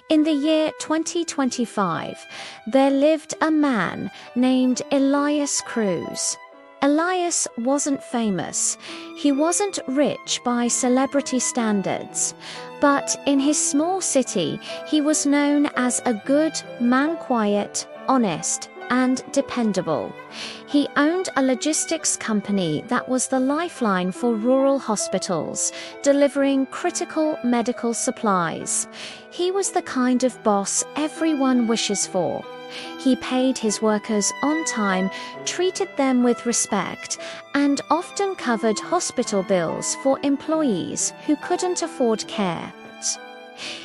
In the year 2025, there lived a man named Elias Cruz. Elias wasn't famous. He wasn't rich by celebrity standards. But in his small city, he was known as a good man, quiet, honest, and dependable. He owned a logistics company that was the lifeline for rural hospitals, delivering critical medical supplies. He was the kind of boss everyone wishes for. He paid his workers on time, treated them with respect, and often covered hospital bills for employees who couldn't afford care.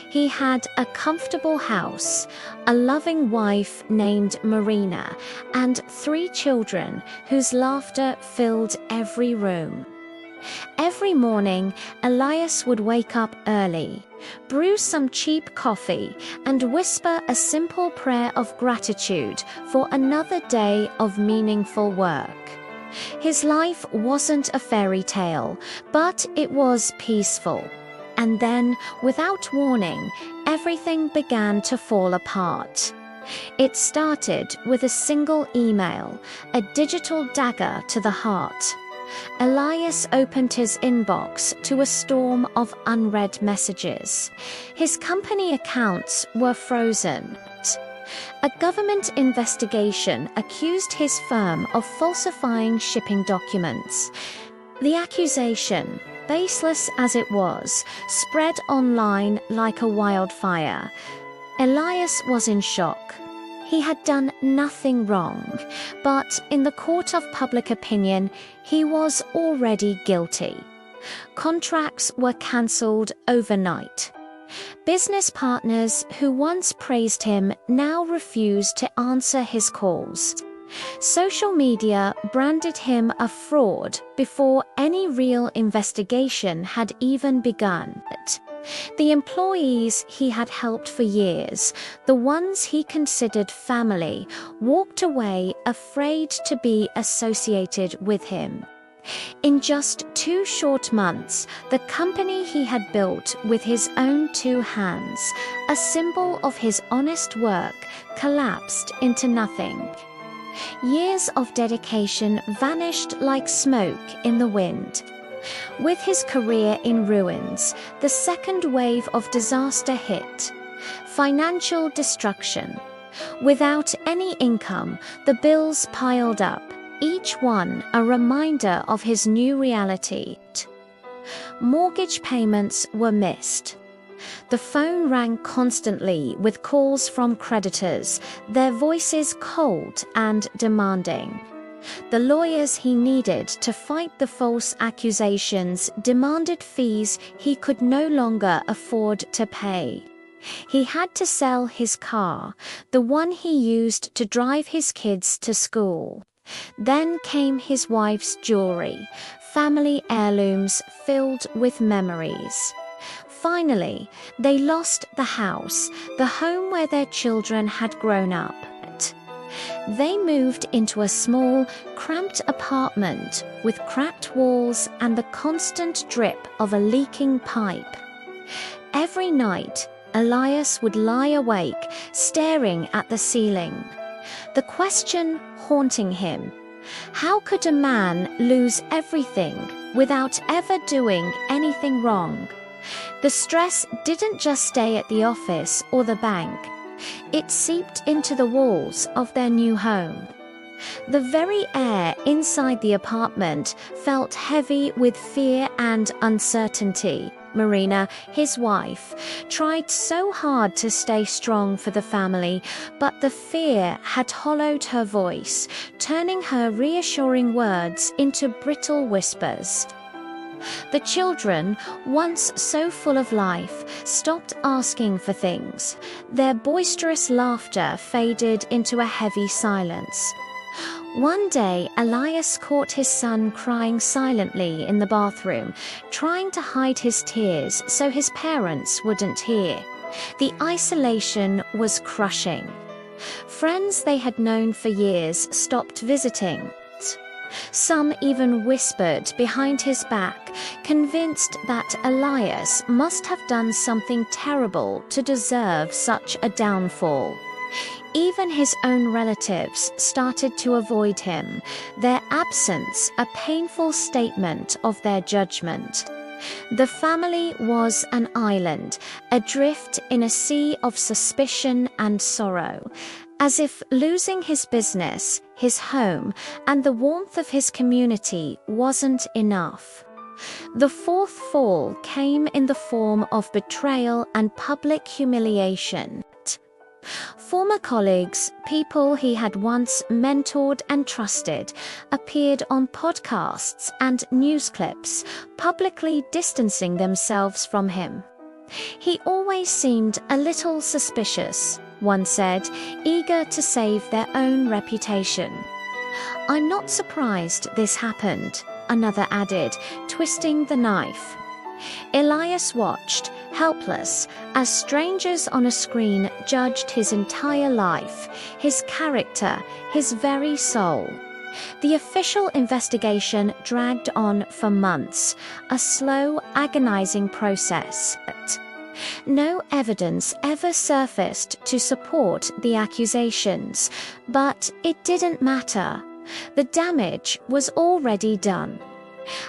He had a comfortable house, a loving wife named Marina, and 3 children whose laughter filled every room. Every morning, Elias would wake up early, brew some cheap coffee, and whisper a simple prayer of gratitude for another day of meaningful work. His life wasn't a fairy tale, but it was peaceful. And then, without warning, everything began to fall apart. It started with a single email, a digital dagger to the heart. Elias opened his inbox to a storm of unread messages. His company accounts were frozen. A government investigation accused his firm of falsifying shipping documents. The accusation, baseless as it was, spread online like a wildfire. Elias was in shock. He had done nothing wrong, but in the court of public opinion, he was already guilty. Contracts were cancelled overnight. Business partners who once praised him now refused to answer his calls. Social media branded him a fraud before any real investigation had even begun. The employees he had helped for years, the ones he considered family, walked away afraid to be associated with him. In just 2 short months, the company he had built with his own 2 hands, a symbol of his honest work, collapsed into nothing. Years of dedication vanished like smoke in the wind. With his career in ruins, the second wave of disaster hit. Financial destruction. Without any income, the bills piled up, each one a reminder of his new reality. Mortgage payments were missed. The phone rang constantly with calls from creditors, their voices cold and demanding. The lawyers he needed to fight the false accusations demanded fees he could no longer afford to pay. He had to sell his car, the one he used to drive his kids to school. Then came his wife's jewelry, family heirlooms filled with memories. Finally, they lost the house, the home where their children had grown up. They moved into a small, cramped apartment with cracked walls and the constant drip of a leaking pipe. Every night, Elias would lie awake, staring at the ceiling. The question haunting him: how could a man lose everything without ever doing anything wrong? The stress didn't just stay at the office or the bank. It seeped into the walls of their new home. The very air inside the apartment felt heavy with fear and uncertainty. Marina, his wife, tried so hard to stay strong for the family, but the fear had hollowed her voice, turning her reassuring words into brittle whispers. The children, once so full of life, stopped asking for things. Their boisterous laughter faded into a heavy silence. One day, Elias caught his son crying silently in the bathroom, trying to hide his tears so his parents wouldn't hear. The isolation was crushing. Friends they had known for years stopped visiting. Some even whispered behind his back, convinced that Elias must have done something terrible to deserve such a downfall. Even his own relatives started to avoid him, their absence a painful statement of their judgment. The family was an island, adrift in a sea of suspicion and sorrow, as if losing his business, his home, and the warmth of his community wasn't enough. The fourth fall came in the form of betrayal and public humiliation. Former colleagues, people he had once mentored and trusted, appeared on podcasts and news clips, publicly distancing themselves from him. He always seemed a little suspicious, one said, eager to save their own reputation. "I'm not surprised this happened," another added, twisting the knife. Elias watched, helpless, as strangers on a screen judged his entire life, his character, his very soul. The official investigation dragged on for months, a slow, agonizing process. No evidence ever surfaced to support the accusations, but it didn't matter. The damage was already done.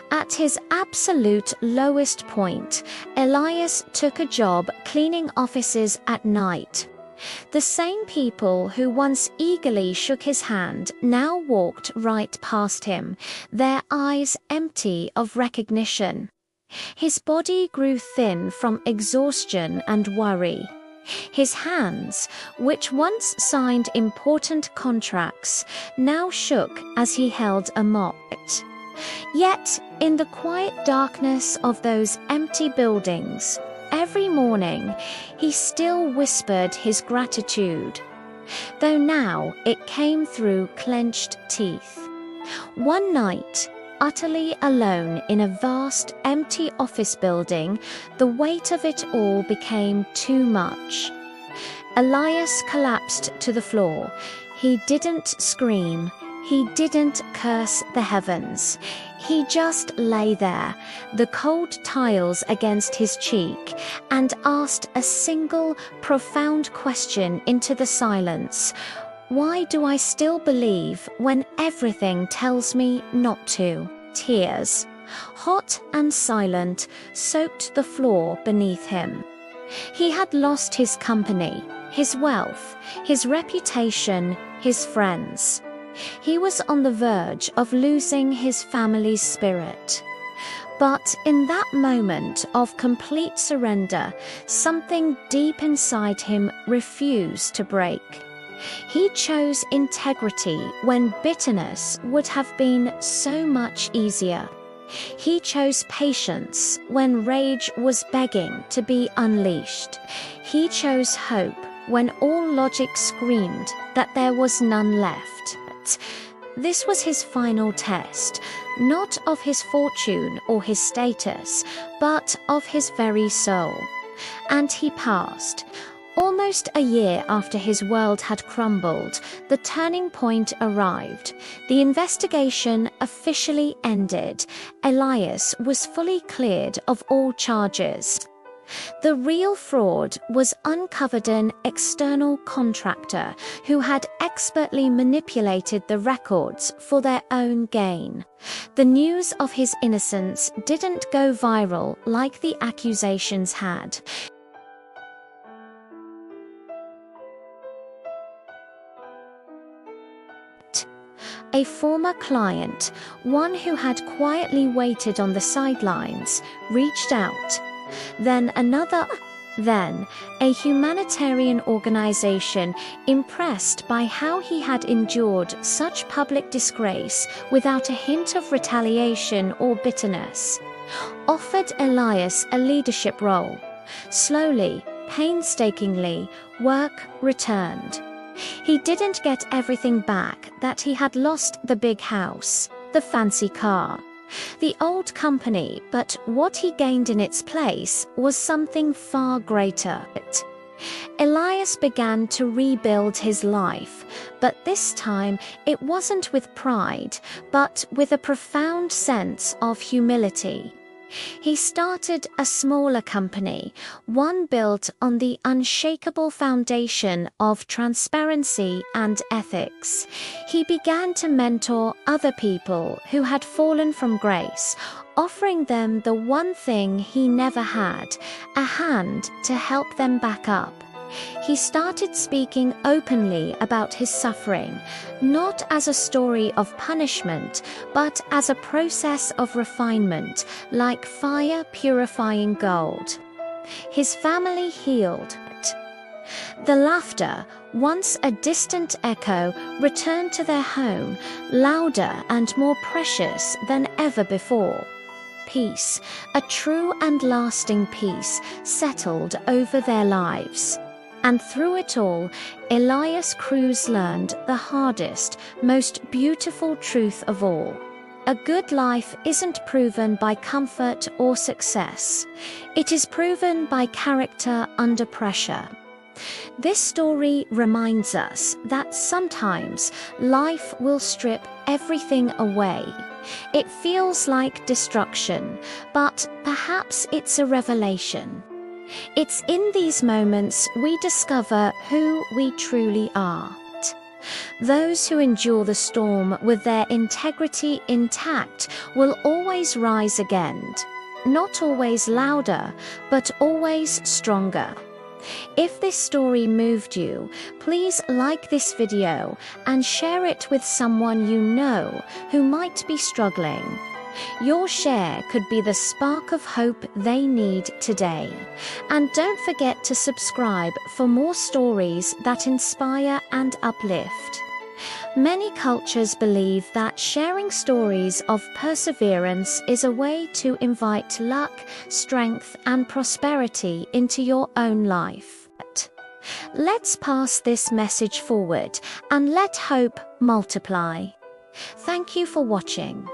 At his absolute lowest point, Elias took a job cleaning offices at night. The same people who once eagerly shook his hand now walked right past him, their eyes empty of recognition. His body grew thin from exhaustion and worry. His hands, which once signed important contracts, now shook as he held a mop. Yet, in the quiet darkness of those empty buildings, every morning, he still whispered his gratitude, though now it came through clenched teeth. One night, utterly alone in a vast, empty office building, the weight of it all became too much. Elias collapsed to the floor. He didn't scream. He didn't curse the heavens. He just lay there, the cold tiles against his cheek, and asked a single, profound question into the silence. Why do I still believe when everything tells me not to? Tears, hot and silent, soaked the floor beneath him. He had lost his company, his wealth, his reputation, his friends. He was on the verge of losing his family's spirit. But in that moment of complete surrender, something deep inside him refused to break. He chose integrity when bitterness would have been so much easier. He chose patience when rage was begging to be unleashed. He chose hope when all logic screamed that there was none left. This was his final test, not of his fortune or his status, but of his very soul. And he passed. Almost a year after his world had crumbled, the turning point arrived. The investigation officially ended. Elias was fully cleared of all charges. The real fraud was uncovered. An external contractor who had expertly manipulated the records for their own gain. The news of his innocence didn't go viral like the accusations had. A former client, one who had quietly waited on the sidelines, reached out. Then another. Then, a humanitarian organization, impressed by how he had endured such public disgrace without a hint of retaliation or bitterness, offered Elias a leadership role. Slowly, painstakingly, work returned. He didn't get everything back that he had lost: the big house, the fancy car, the old company, but what he gained in its place was something far greater. Elias began to rebuild his life, but this time it wasn't with pride, but with a profound sense of humility. He started a smaller company, one built on the unshakable foundation of transparency and ethics. He began to mentor other people who had fallen from grace, offering them the one thing he never had, a hand to help them back up. He started speaking openly about his suffering, not as a story of punishment, but as a process of refinement, like fire purifying gold. His family healed. The laughter, once a distant echo, returned to their home, louder and more precious than ever before. Peace, a true and lasting peace, settled over their lives. And through it all, Elias Cruz learned the hardest, most beautiful truth of all. A good life isn't proven by comfort or success. It is proven by character under pressure. This story reminds us that sometimes life will strip everything away. It feels like destruction, but perhaps it's a revelation. It's in these moments we discover who we truly are. Those who endure the storm with their integrity intact will always rise again. Not always louder, but always stronger. If this story moved you, please like this video and share it with someone you know who might be struggling. Your share could be the spark of hope they need today. And don't forget to subscribe for more stories that inspire and uplift. Many cultures believe that sharing stories of perseverance is a way to invite luck, strength, and prosperity into your own life. Let's pass this message forward and let hope multiply. Thank you for watching.